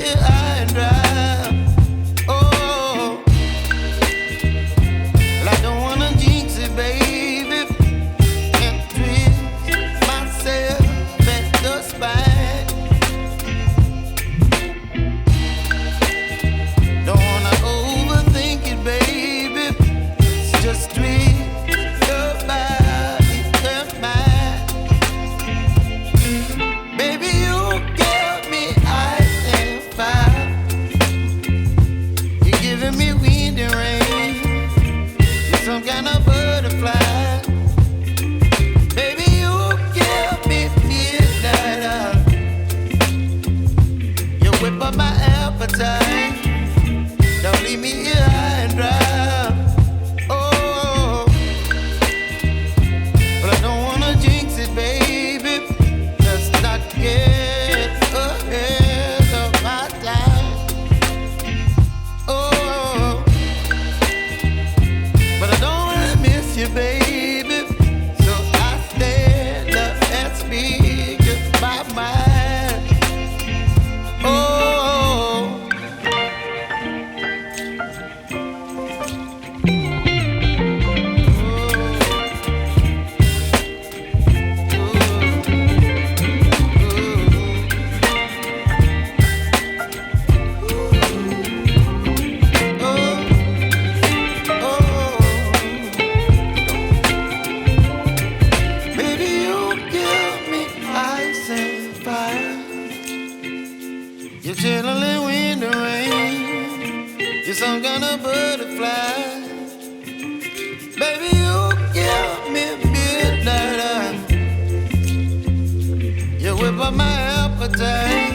here high and dry. Oh, well, I don't wanna jinx it, baby, and twist myself at the spine. Don't wanna overthink it, baby. It's just twist your body and mine. Baby, you give me ice and fire. You're giving me wind and rain. You're some kind of butterfly. Baby, you give me midnight. You whip up my appetite. Don't leave me here high and dry. Oh, but I don't wanna jinx it, baby. Let's not get ahead of my time. Oh, but I don't wanna miss you, baby. So I stand up and speak my mind. Oh. You're chilling wind and rain. You're some kind of butterfly. Baby, you give me midnight. You whip up my appetite.